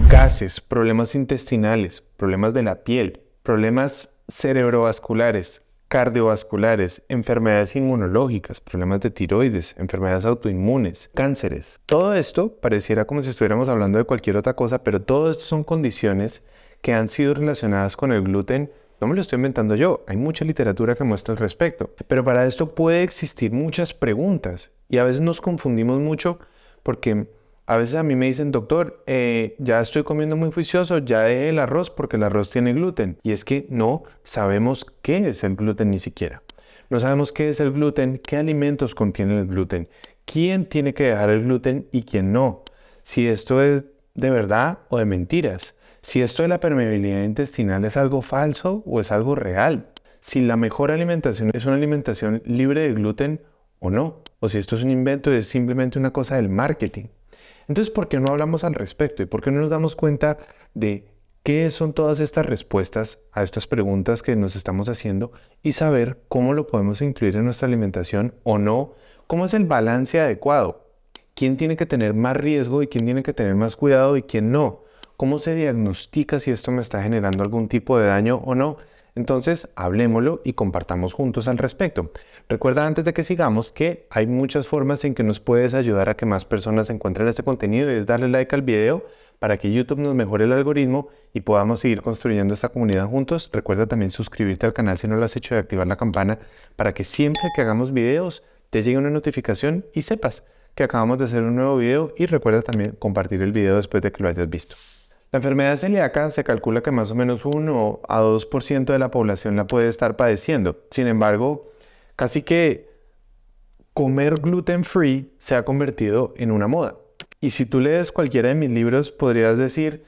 Gases, problemas intestinales, problemas de la piel, problemas cerebrovasculares, cardiovasculares, enfermedades inmunológicas, problemas de tiroides, enfermedades autoinmunes, cánceres. Todo esto pareciera como si estuviéramos hablando de cualquier otra cosa, pero todo esto son condiciones que han sido relacionadas con el gluten. No me lo estoy inventando yo, hay mucha literatura que muestra al respecto. Pero para esto puede existir muchas preguntas y a veces nos confundimos mucho porque a veces a mí me dicen, doctor, ya estoy comiendo muy juicioso, ya dejé el arroz porque el arroz tiene gluten. Y es que no sabemos qué es el gluten ni siquiera. No sabemos qué es el gluten, qué alimentos contienen el gluten, quién tiene que dejar el gluten y quién no. Si esto es de verdad o de mentiras. Si esto de la permeabilidad intestinal es algo falso o es algo real. Si la mejor alimentación es una alimentación libre de gluten o no. O si esto es un invento y es simplemente una cosa del marketing. Entonces, ¿por qué no hablamos al respecto? ¿Y por qué no nos damos cuenta de qué son todas estas respuestas a estas preguntas que nos estamos haciendo y saber cómo lo podemos incluir en nuestra alimentación o no? ¿Cómo es el balance adecuado? ¿Quién tiene que tener más riesgo y quién tiene que tener más cuidado y quién no? ¿Cómo se diagnostica si esto me está generando algún tipo de daño o no? Entonces, hablémoslo y compartamos juntos al respecto. Recuerda antes de que sigamos que hay muchas formas en que nos puedes ayudar a que más personas encuentren este contenido y es darle like al video para que YouTube nos mejore el algoritmo y podamos seguir construyendo esta comunidad juntos. Recuerda también suscribirte al canal si no lo has hecho y activar la campana para que siempre que hagamos videos te llegue una notificación y sepas que acabamos de hacer un nuevo video y recuerda también compartir el video después de que lo hayas visto. La enfermedad celíaca se calcula que más o menos 1 a 2% de la población la puede estar padeciendo. Sin embargo, casi que comer gluten free se ha convertido en una moda. Y si tú lees cualquiera de mis libros, podrías decir,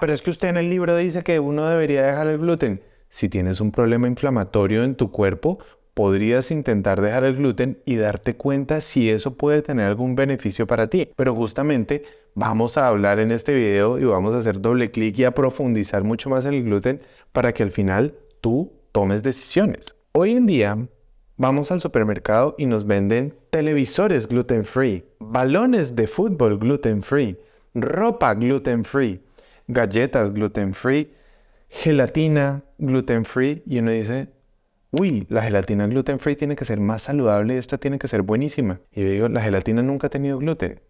pero es que usted en el libro dice que uno debería dejar el gluten. Si tienes un problema inflamatorio en tu cuerpo, podrías intentar dejar el gluten y darte cuenta si eso puede tener algún beneficio para ti. Pero justamente vamos a hablar en este video y vamos a hacer doble clic y a profundizar mucho más en el gluten para que al final tú tomes decisiones. Hoy en día vamos al supermercado y nos venden televisores gluten free, balones de fútbol gluten free, ropa gluten free, galletas gluten free, gelatina gluten free y uno dice, uy, la gelatina gluten free tiene que ser más saludable, esta tiene que ser buenísima. Y yo digo, la gelatina nunca ha tenido gluten.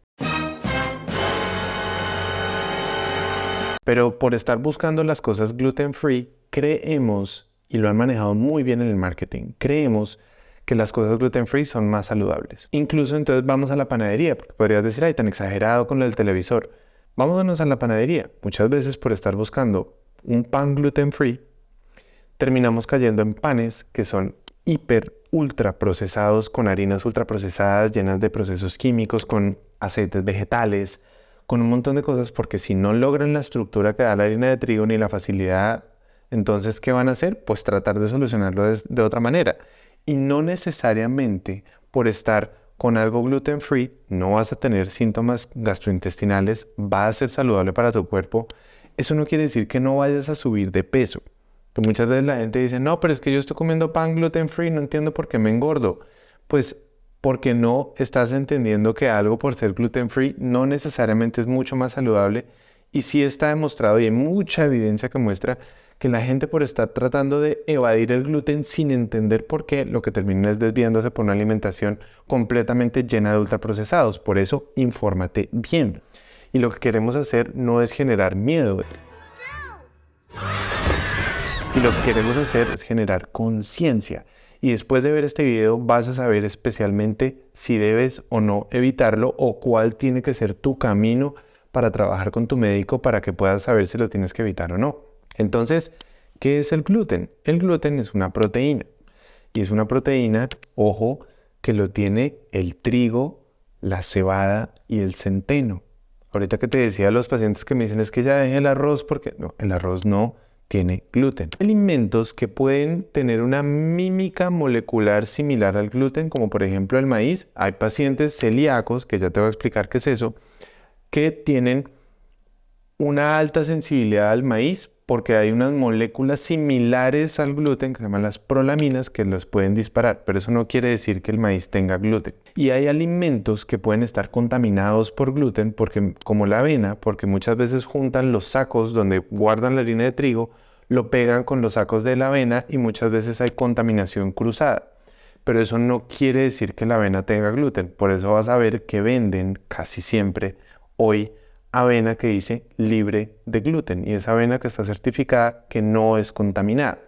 Pero por estar buscando las cosas gluten free, creemos, y lo han manejado muy bien en el marketing, creemos que las cosas gluten free son más saludables. Incluso entonces vamos a la panadería, porque podrías decir, ay, tan exagerado con lo del televisor. Vámonos a la panadería. Muchas veces por estar buscando un pan gluten free, terminamos cayendo en panes que son ultra procesados, con harinas ultra procesadas, llenas de procesos químicos, con aceites vegetales, con un montón de cosas, porque si no logran la estructura que da la harina de trigo ni la facilidad, entonces, ¿qué van a hacer? Pues tratar de solucionarlo de otra manera. Y no necesariamente por estar con algo gluten free, no vas a tener síntomas gastrointestinales, va a ser saludable para tu cuerpo. Eso no quiere decir que no vayas a subir de peso. Que muchas veces la gente dice, no, pero es que yo estoy comiendo pan gluten free, no entiendo por qué me engordo. Pues porque no estás entendiendo que algo por ser gluten free no necesariamente es mucho más saludable y sí está demostrado y hay mucha evidencia que muestra que la gente por estar tratando de evadir el gluten sin entender por qué, lo que termina es desviándose por una alimentación completamente llena de ultraprocesados. Por eso, infórmate bien. Y lo que queremos hacer no es generar miedo. Y lo que queremos hacer es generar conciencia. Y después de ver este video vas a saber especialmente si debes o no evitarlo o cuál tiene que ser tu camino para trabajar con tu médico para que puedas saber si lo tienes que evitar o no. Entonces, ¿qué es el gluten? El gluten es una proteína. Y es una proteína, ojo, que lo tiene el trigo, la cebada y el centeno. Ahorita que te decía a los pacientes que me dicen es que ya dejé el arroz porque no, el arroz no tiene gluten. Alimentos que pueden tener una mímica molecular similar al gluten, como por ejemplo el maíz. Hay pacientes celíacos, que ya te voy a explicar qué es eso, que tienen una alta sensibilidad al maíz, porque hay unas moléculas similares al gluten que se llaman las prolaminas que las pueden disparar, pero eso no quiere decir que el maíz tenga gluten. Y hay alimentos que pueden estar contaminados por gluten, porque, como la avena, porque muchas veces juntan los sacos donde guardan la harina de trigo, lo pegan con los sacos de la avena y muchas veces hay contaminación cruzada. Pero eso no quiere decir que la avena tenga gluten. Por eso vas a ver que venden casi siempre hoy avena que dice libre de gluten, y es avena que está certificada que no es contaminada.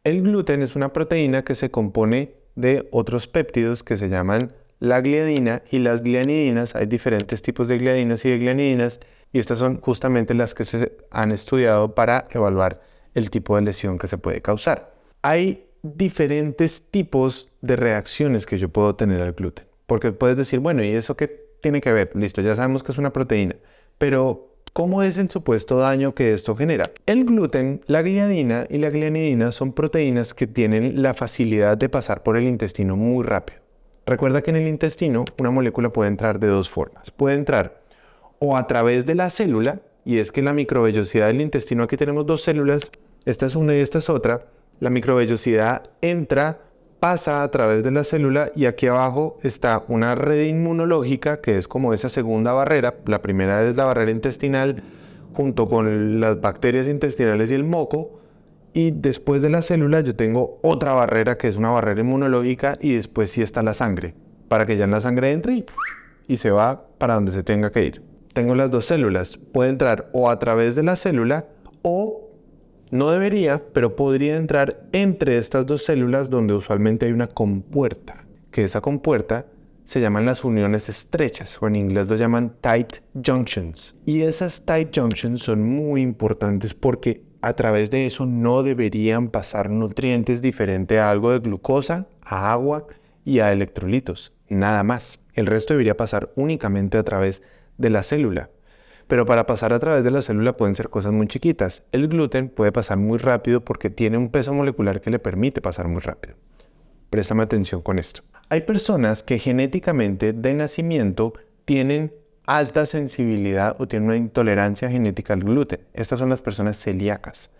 El gluten es una proteína que se compone de otros péptidos que se llaman la gliadina y las glianidinas. Hay diferentes tipos de gliadinas y de glianidinas, y estas son justamente las que se han estudiado para evaluar el tipo de lesión que se puede causar. Hay diferentes tipos de reacciones que yo puedo tener al gluten, porque puedes decir, bueno, ¿y eso qué tiene que ver? Listo, ya sabemos que es una proteína, pero ¿cómo es el supuesto daño que esto genera? El gluten, la gliadina y la glianidina son proteínas que tienen la facilidad de pasar por el intestino muy rápido. Recuerda que en el intestino una molécula puede entrar de dos formas. Puede entrar o a través de la célula, y es que la microvellosidad del intestino, aquí tenemos dos células, esta es una y esta es otra. La microvellosidad entra, pasa a través de la célula, y aquí abajo está una red inmunológica que es como esa segunda barrera. La primera es la barrera intestinal junto con las bacterias intestinales y el moco, y después de la célula yo tengo otra barrera que es una barrera inmunológica, y después sí está la sangre, para que ya en la sangre entre y se va para donde se tenga que ir. Tengo las dos células, puede entrar o a través de la célula o no debería, pero podría entrar entre estas dos células donde usualmente hay una compuerta, que esa compuerta se llaman las uniones estrechas, o en inglés lo llaman tight junctions. Y esas tight junctions son muy importantes porque a través de eso no deberían pasar nutrientes diferentes a algo de glucosa, a agua y a electrolitos, nada más. El resto debería pasar únicamente a través de la célula. Pero para pasar a través de la célula pueden ser cosas muy chiquitas. El gluten puede pasar muy rápido porque tiene un peso molecular que le permite pasar muy rápido. Préstame atención con esto. Hay personas que genéticamente de nacimiento tienen alta sensibilidad o tienen una intolerancia genética al gluten. Estas son las personas celíacas.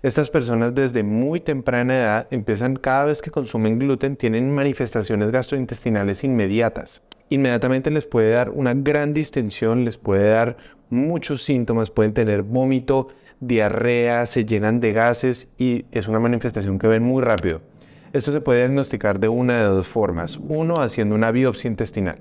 Estas personas desde muy temprana edad empiezan, cada vez que consumen gluten, tienen manifestaciones gastrointestinales inmediatas. Inmediatamente les puede dar una gran distensión, les puede dar muchos síntomas, pueden tener vómito, diarrea, se llenan de gases, y es una manifestación que ven muy rápido. Esto se puede diagnosticar de una de dos formas. Uno, haciendo una biopsia intestinal.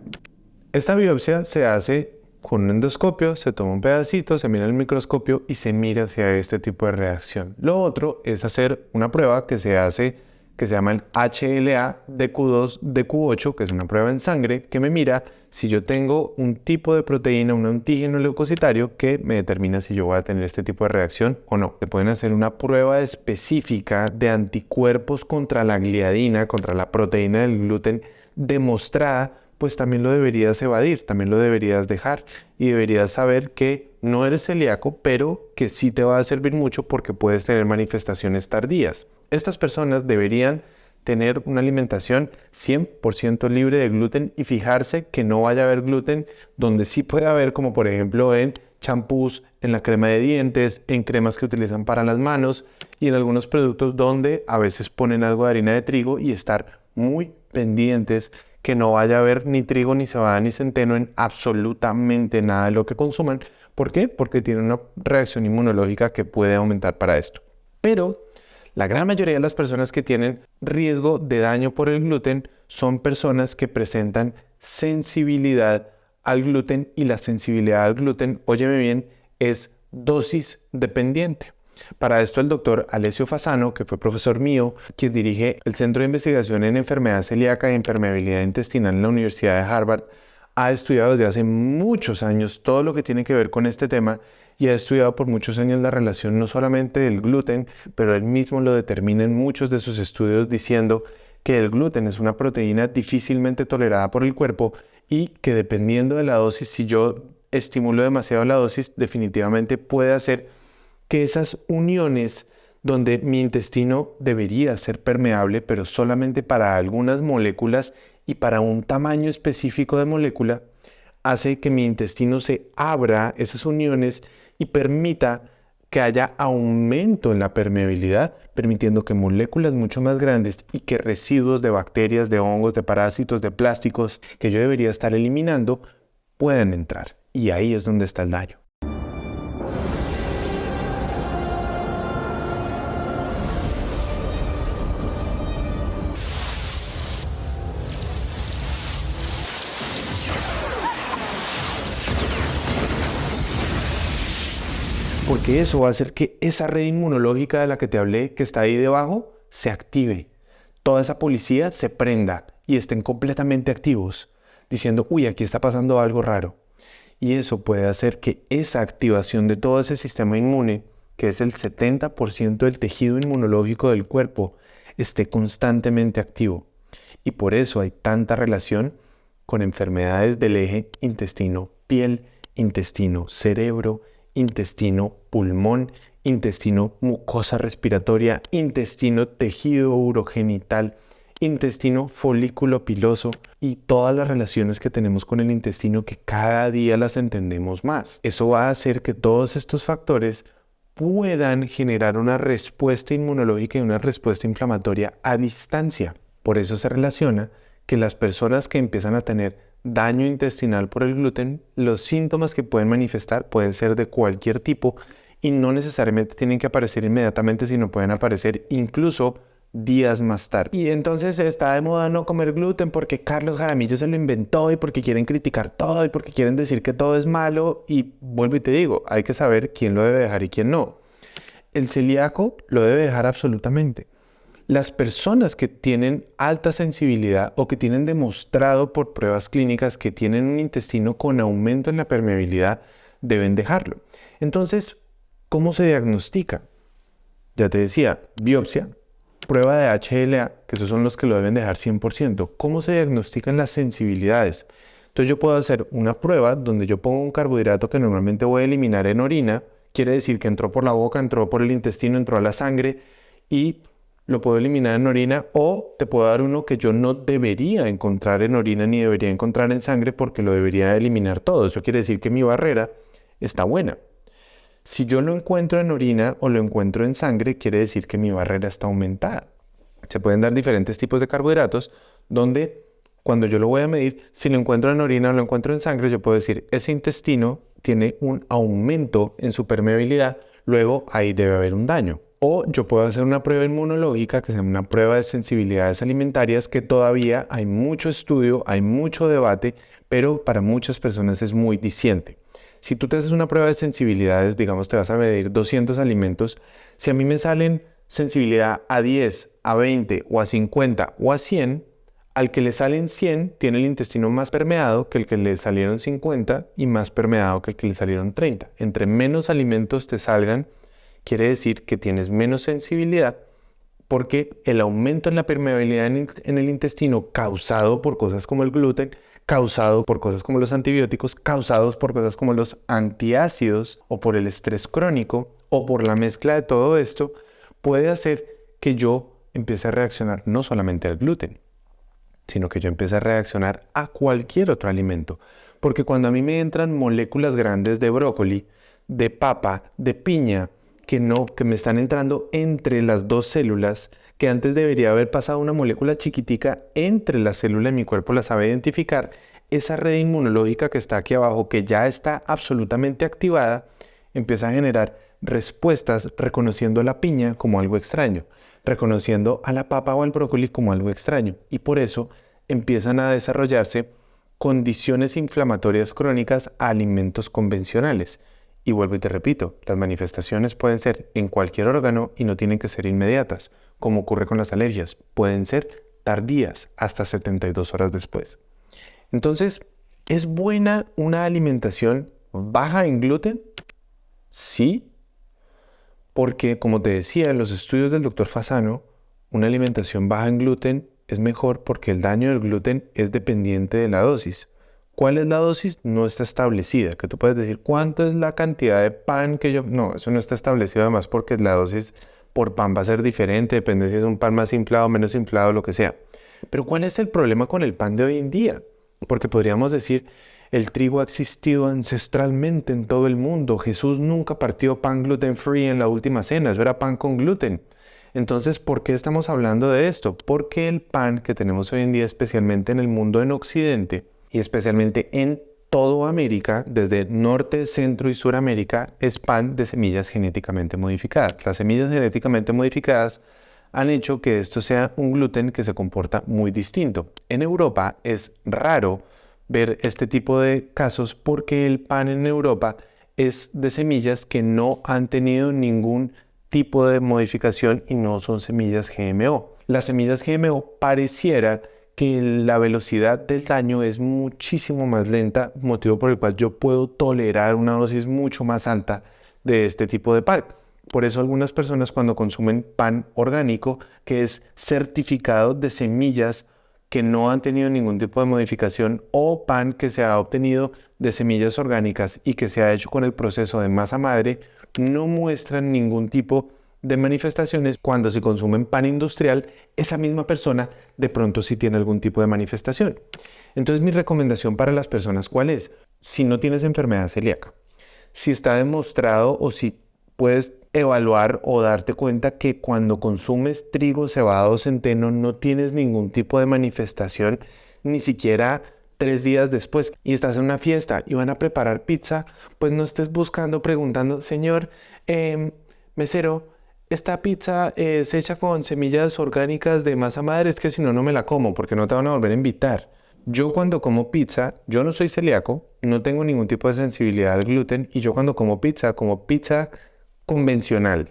Esta biopsia se hace con un endoscopio, se toma un pedacito, se mira en el microscopio y se mira hacia este tipo de reacción. Lo otro es hacer una prueba que se hace, que se llama el HLA-DQ2, DQ8, que es una prueba en sangre que me mira si yo tengo un tipo de proteína, un antígeno leucocitario que me determina si yo voy a tener este tipo de reacción o no. Se pueden hacer una prueba específica de anticuerpos contra la gliadina, contra la proteína del gluten demostrada, pues también lo deberías evadir, también lo deberías dejar, y deberías saber que no eres celíaco, pero que sí te va a servir mucho porque puedes tener manifestaciones tardías. Estas personas deberían tener una alimentación 100% libre de gluten y fijarse que no vaya a haber gluten donde sí puede haber, como por ejemplo en champús, en la crema de dientes, en cremas que utilizan para las manos y en algunos productos donde a veces ponen algo de harina de trigo, y estar muy pendientes que no vaya a haber ni trigo, ni cebada, ni centeno en absolutamente nada de lo que consuman. ¿Por qué? Porque tienen una reacción inmunológica que puede aumentar para esto. Pero la gran mayoría de las personas que tienen riesgo de daño por el gluten son personas que presentan sensibilidad al gluten, y la sensibilidad al gluten, óyeme bien, es dosis dependiente. Para esto el doctor Alessio Fasano, que fue profesor mío, quien dirige el Centro de Investigación en Enfermedad Celíaca y Permeabilidad Intestinal en la Universidad de Harvard, ha estudiado desde hace muchos años todo lo que tiene que ver con este tema, y ha estudiado por muchos años la relación no solamente del gluten, pero él mismo lo determina en muchos de sus estudios diciendo que el gluten es una proteína difícilmente tolerada por el cuerpo, y que dependiendo de la dosis, si yo estimulo demasiado la dosis, definitivamente puede hacer que esas uniones donde mi intestino debería ser permeable, pero solamente para algunas moléculas y para un tamaño específico de molécula, hace que mi intestino se abra esas uniones y permita que haya aumento en la permeabilidad, permitiendo que moléculas mucho más grandes y que residuos de bacterias, de hongos, de parásitos, de plásticos que yo debería estar eliminando puedan entrar. Y ahí es donde está el daño. Porque eso va a hacer que esa red inmunológica de la que te hablé, que está ahí debajo, se active. Toda esa policía se prenda y estén completamente activos, diciendo, uy, aquí está pasando algo raro. Y eso puede hacer que esa activación de todo ese sistema inmune, que es el 70% del tejido inmunológico del cuerpo, esté constantemente activo. Y por eso hay tanta relación con enfermedades del eje intestino-piel, intestino-cerebro, intestino, pulmón, intestino, mucosa respiratoria, intestino, tejido urogenital, intestino, folículo piloso y todas las relaciones que tenemos con el intestino que cada día las entendemos más. Eso va a hacer que todos estos factores puedan generar una respuesta inmunológica y una respuesta inflamatoria a distancia. Por eso se relaciona que las personas que empiezan a tener daño intestinal por el gluten, los síntomas que pueden manifestar pueden ser de cualquier tipo y no necesariamente tienen que aparecer inmediatamente, sino pueden aparecer incluso días más tarde. Y entonces está de moda no comer gluten porque Carlos Jaramillo se lo inventó y porque quieren criticar todo y porque quieren decir que todo es malo. Y vuelvo y te digo, hay que saber quién lo debe dejar y quién no. El celíaco lo debe dejar absolutamente. Las personas que tienen alta sensibilidad o que tienen demostrado por pruebas clínicas que tienen un intestino con aumento en la permeabilidad deben dejarlo. Entonces, ¿cómo se diagnostica? Ya te decía, biopsia, prueba de HLA, que esos son los que lo deben dejar 100%. ¿Cómo se diagnostican las sensibilidades? Entonces yo puedo hacer una prueba donde yo pongo un carbohidrato que normalmente voy a eliminar en orina, quiere decir que entró por la boca, entró por el intestino, entró a la sangre y lo puedo eliminar en orina, o te puedo dar uno que yo no debería encontrar en orina ni debería encontrar en sangre porque lo debería eliminar todo. Eso quiere decir que mi barrera está buena. Si yo lo encuentro en orina o lo encuentro en sangre, quiere decir que mi barrera está aumentada. Se pueden dar diferentes tipos de carbohidratos donde cuando yo lo voy a medir, si lo encuentro en orina o lo encuentro en sangre, yo puedo decir, ese intestino tiene un aumento en su permeabilidad, luego ahí debe haber un daño. O yo puedo hacer una prueba inmunológica, que sea una prueba de sensibilidades alimentarias, que todavía hay mucho estudio, hay mucho debate, pero para muchas personas es muy diciente. Si tú te haces una prueba de sensibilidades, digamos, te vas a medir 200 alimentos, si a mí me salen sensibilidad a 10, a 20 o a 50 o a 100, al que le salen 100 tiene el intestino más permeado que el que le salieron 50 y más permeado que el que le salieron 30. Entre menos alimentos te salgan, quiere decir que tienes menos sensibilidad porque el aumento en la permeabilidad en el intestino causado por cosas como el gluten, causado por cosas como los antibióticos, causados por cosas como los antiácidos o por el estrés crónico o por la mezcla de todo esto, puede hacer que yo empiece a reaccionar no solamente al gluten, sino que yo empiece a reaccionar a cualquier otro alimento. Porque cuando a mí me entran moléculas grandes de brócoli, de papa, de piña, que me están entrando entre las dos células, que antes debería haber pasado una molécula chiquitica entre la célula y mi cuerpo la sabe identificar, esa red inmunológica que está aquí abajo, que ya está absolutamente activada, empieza a generar respuestas reconociendo a la piña como algo extraño, reconociendo a la papa o al brócoli como algo extraño. Y por eso empiezan a desarrollarse condiciones inflamatorias crónicas a alimentos convencionales. Y vuelvo y te repito, las manifestaciones pueden ser en cualquier órgano y no tienen que ser inmediatas, como ocurre con las alergias. Pueden ser tardías, hasta 72 horas después. Entonces, ¿es buena una alimentación baja en gluten? Sí, porque como te decía en los estudios del Dr. Fasano, una alimentación baja en gluten es mejor porque el daño del gluten es dependiente de la dosis. ¿Cuál es la dosis? No está establecida. Que tú puedes decir, ¿cuánto es la cantidad de pan que yo...? No, eso no está establecido además porque la dosis por pan va a ser diferente, depende si es un pan más inflado, menos inflado, lo que sea. Pero ¿cuál es el problema con el pan de hoy en día? Porque podríamos decir, El trigo ha existido ancestralmente en todo el mundo. Jesús nunca partió pan gluten free en la última cena, eso era pan con gluten. Entonces, ¿por qué estamos hablando de esto? Porque el pan que tenemos hoy en día, especialmente en el mundo en Occidente y especialmente en toda América, desde Norte, Centro y Suramérica, es pan de semillas genéticamente modificadas. Las semillas genéticamente modificadas han hecho que esto sea un gluten que se comporta muy distinto. En Europa es raro ver este tipo de casos porque el pan en Europa es de semillas que no han tenido ningún tipo de modificación y no son semillas GMO. Las semillas GMO pareciera que la velocidad del daño es muchísimo más lenta, motivo por el cual yo puedo tolerar una dosis mucho más alta de este tipo de pan. Por eso algunas personas cuando consumen pan orgánico, que es certificado de semillas que no han tenido ningún tipo de modificación, o pan que se ha obtenido de semillas orgánicas y que se ha hecho con el proceso de masa madre, no muestran ningún tipo de manifestaciones. Cuando se consumen pan industrial, esa misma persona de pronto sí tiene algún tipo de manifestación. Entonces mi recomendación para las personas, ¿cuál es? Si no tienes enfermedad celíaca, si está demostrado o si puedes evaluar o darte cuenta que cuando consumes trigo, cebada o centeno no tienes ningún tipo de manifestación, ni siquiera 3 días después, y estás en una fiesta y van a preparar pizza, pues no estés preguntando, señor, mesero, esta pizza es hecha con semillas orgánicas de masa madre, es que si no, no me la como porque no te van a volver a invitar. Yo cuando como pizza, yo no soy celíaco, no tengo ningún tipo de sensibilidad al gluten y yo cuando como pizza convencional.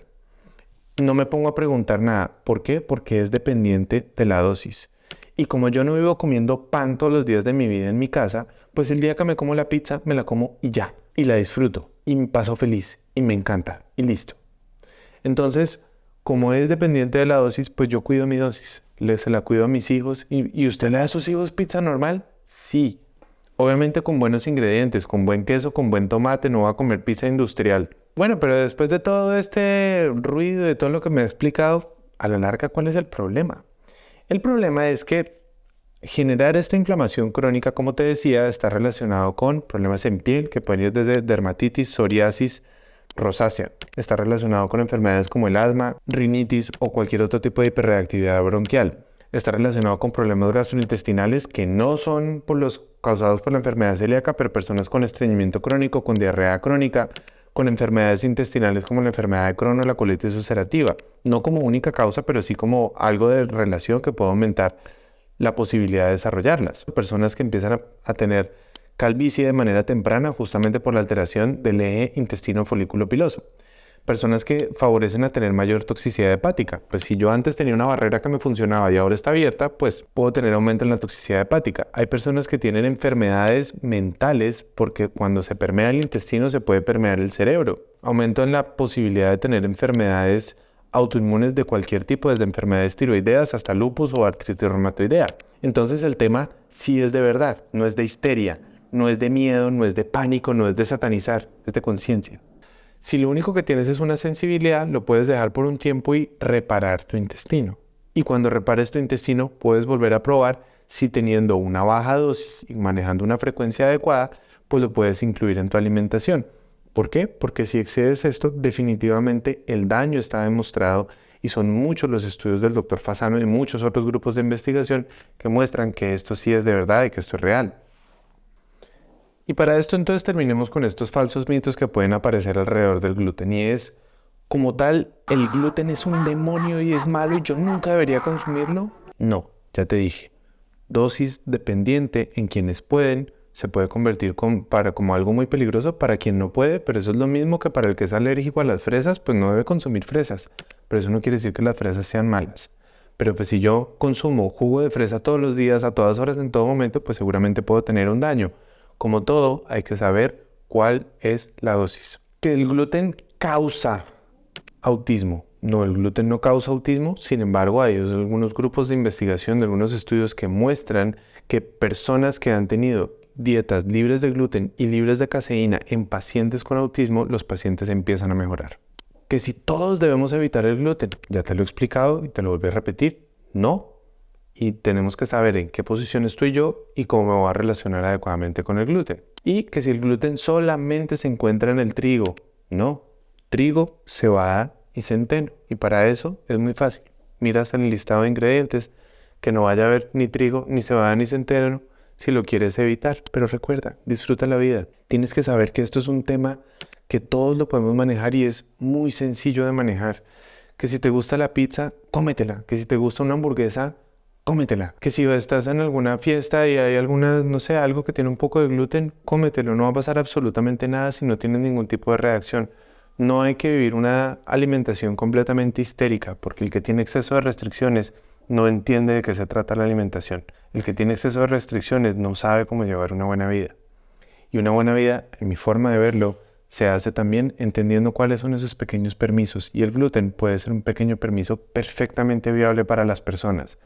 No me pongo a preguntar nada. ¿Por qué? Porque es dependiente de la dosis. Y como yo no vivo comiendo pan todos los días de mi vida en mi casa, pues el día que me como la pizza, me la como y ya. Y la disfruto. Y me paso feliz. Y me encanta. Y listo. Entonces, como es dependiente de la dosis, pues yo cuido mi dosis. Se la cuido a mis hijos. ¿Y usted le da a sus hijos pizza normal? Sí. Obviamente con buenos ingredientes, con buen queso, con buen tomate, no va a comer pizza industrial. Bueno, pero después de todo este ruido, de todo lo que me ha explicado, a la larga, ¿cuál es el problema? El problema es que generar esta inflamación crónica, como te decía, está relacionado con problemas en piel que pueden ir desde dermatitis, psoriasis, rosácea. Está relacionado con enfermedades como el asma, rinitis o cualquier otro tipo de hiperreactividad bronquial. Está relacionado con problemas gastrointestinales que no son causados por la enfermedad celíaca, pero personas con estreñimiento crónico, con diarrea crónica, con enfermedades intestinales como la enfermedad de Crohn o la colitis ulcerativa. No como única causa, pero sí como algo de relación que puede aumentar la posibilidad de desarrollarlas. Personas que empiezan a tener calvicie de manera temprana justamente por la alteración del eje intestino-folículo piloso. Personas que favorecen a tener mayor toxicidad hepática. Pues si yo antes tenía una barrera que me funcionaba y ahora está abierta, pues puedo tener aumento en la toxicidad hepática. Hay personas que tienen enfermedades mentales porque cuando se permea el intestino se puede permear el cerebro. Aumento en la posibilidad de tener enfermedades autoinmunes de cualquier tipo, desde enfermedades tiroideas hasta lupus o artritis reumatoidea. Entonces el tema sí es de verdad, no es de histeria, no es de miedo, no es de pánico, no es de satanizar, es de conciencia. Si lo único que tienes es una sensibilidad, lo puedes dejar por un tiempo y reparar tu intestino. Y cuando repares tu intestino, puedes volver a probar si teniendo una baja dosis y manejando una frecuencia adecuada, pues lo puedes incluir en tu alimentación. ¿Por qué? Porque si excedes esto, definitivamente el daño está demostrado y son muchos los estudios del doctor Fasano y muchos otros grupos de investigación que muestran que esto sí es de verdad y que esto es real. Y para esto entonces terminemos con estos falsos mitos que pueden aparecer alrededor del gluten y es, como tal, ¿el gluten es un demonio y es malo y yo nunca debería consumirlo? No, ya te dije, dosis dependiente en quienes pueden, se puede convertir como algo muy peligroso para quien no puede, pero eso es lo mismo que para el que es alérgico a las fresas, pues no debe consumir fresas, pero eso no quiere decir que las fresas sean malas. Pero pues si yo consumo jugo de fresa todos los días, a todas horas, en todo momento, pues seguramente puedo tener un daño. Como todo, hay que saber cuál es la dosis. Que el gluten causa autismo. No, el gluten no causa autismo. Sin embargo, hay algunos grupos de investigación, de algunos estudios que muestran que personas que han tenido dietas libres de gluten y libres de caseína en pacientes con autismo, los pacientes empiezan a mejorar. Que si todos debemos evitar el gluten, ya te lo he explicado y te lo volví a repetir, no. y tenemos que saber en qué posición estoy yo y cómo me voy a relacionar adecuadamente con el gluten. Y que si el gluten solamente se encuentra en el trigo, no, trigo, cebada y centeno. Y para eso es muy fácil. Miras en el listado de ingredientes que no vaya a haber ni trigo, ni cebada, ni centeno si lo quieres evitar. Pero recuerda, disfruta la vida. Tienes que saber que esto es un tema que todos lo podemos manejar y es muy sencillo de manejar. Que si te gusta la pizza, cómetela. Que si te gusta una hamburguesa, cómetela. Que si estás en alguna fiesta y hay alguna, no sé, algo que tiene un poco de gluten, cómetelo. No va a pasar absolutamente nada si no tienes ningún tipo de reacción. No hay que vivir una alimentación completamente histérica, porque el que tiene exceso de restricciones no entiende de qué se trata la alimentación. El que tiene exceso de restricciones no sabe cómo llevar una buena vida. Y una buena vida, en mi forma de verlo, se hace también entendiendo cuáles son esos pequeños permisos. Y el gluten puede ser un pequeño permiso perfectamente viable para las personas.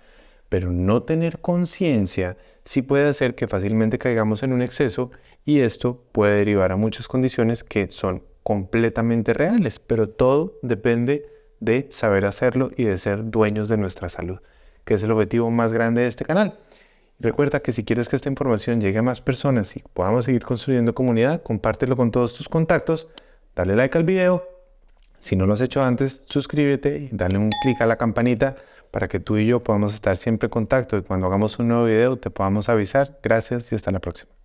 Pero no tener conciencia sí puede hacer que fácilmente caigamos en un exceso y esto puede derivar a muchas condiciones que son completamente reales, pero todo depende de saber hacerlo y de ser dueños de nuestra salud, que es el objetivo más grande de este canal. Recuerda que si quieres que esta información llegue a más personas y podamos seguir construyendo comunidad, compártelo con todos tus contactos, dale like al video. Si no lo has hecho antes, suscríbete y dale un clic a la campanita para que tú y yo podamos estar siempre en contacto y cuando hagamos un nuevo video te podamos avisar. Gracias y hasta la próxima.